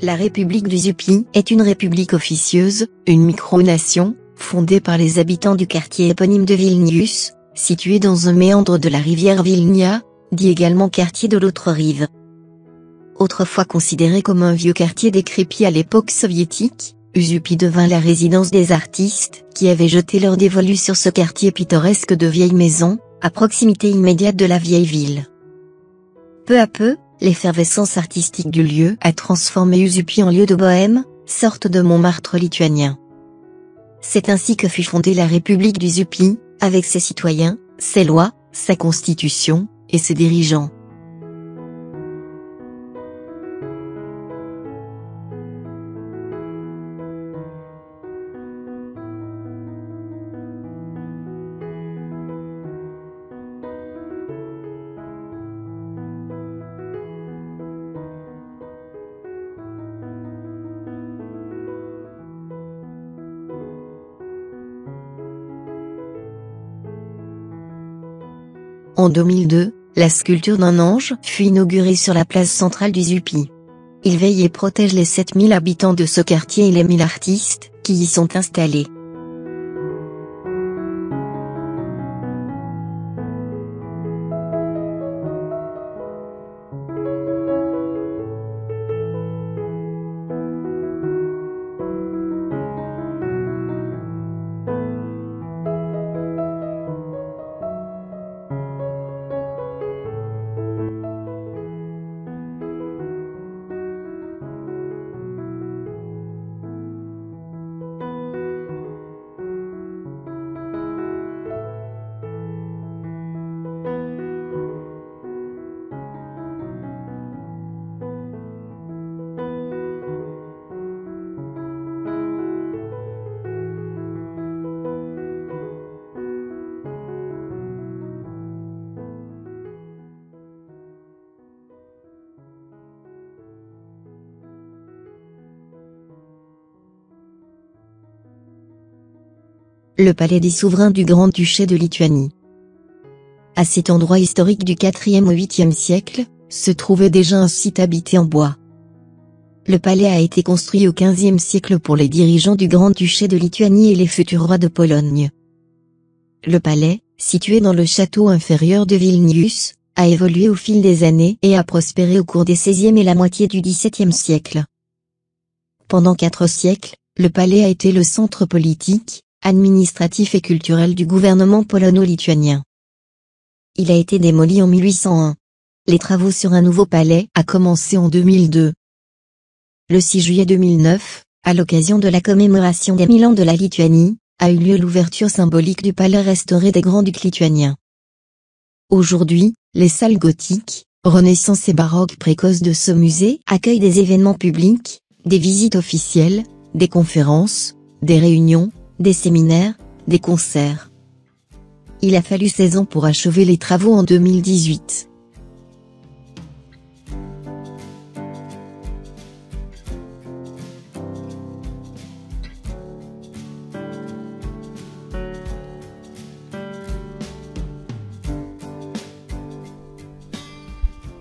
La République d'Uzupi est une république officieuse, une micronation, fondée par les habitants du quartier éponyme de Vilnius, situé dans un méandre de la rivière Vilnia, dit également quartier de l'autre rive. Autrefois considéré comme un vieux quartier décrépit à l'époque soviétique, Uzupi devint la résidence des artistes, qui avaient jeté leur dévolu sur ce quartier pittoresque de vieilles maisons, à proximité immédiate de la vieille ville. Peu à peu, l'effervescence artistique du lieu a transformé Uzupi en lieu de bohème, sorte de Montmartre lituanien. C'est ainsi que fut fondée la République d'Uzupi, avec ses citoyens, ses lois, sa constitution, et ses dirigeants. En 2002, la sculpture d'un ange fut inaugurée sur la place centrale d'Uzupi. Il veille et protège les 7000 habitants de ce quartier et les 1000 artistes qui y sont installés. Le palais des souverains du Grand-Duché de Lituanie. À cet endroit historique du IVe au 8e siècle, se trouvait déjà un site habité en bois. Le palais a été construit au XVe siècle pour les dirigeants du Grand-Duché de Lituanie et les futurs rois de Pologne. Le palais, situé dans le château inférieur de Vilnius, a évolué au fil des années et a prospéré au cours des XVIe et la moitié du XVIIe siècle. Pendant 4 siècles, le palais a été le centre politique, administratif et culturel du gouvernement polono-lituanien. Il a été démoli en 1801. Les travaux sur un nouveau palais a commencé en 2002. Le 6 juillet 2009, à l'occasion de la commémoration des 1000 ans de la Lituanie, a eu lieu l'ouverture symbolique du palais restauré des Grands-Ducs lituaniens. Aujourd'hui, les salles gothiques, Renaissance et baroque précoces de ce musée accueillent des événements publics, des visites officielles, des conférences, des réunions, des séminaires, des concerts. Il a fallu 16 ans pour achever les travaux en 2018.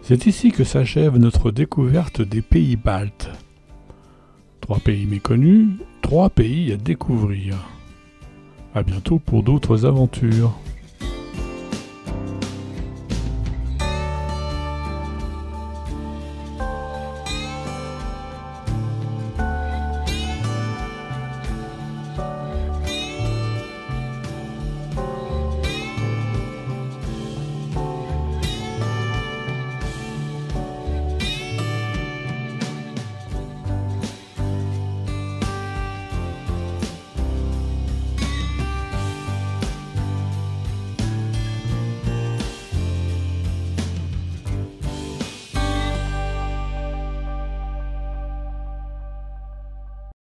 C'est ici que s'achève notre découverte des pays baltes. 3 pays méconnus, 3 pays à découvrir. À bientôt pour d'autres aventures.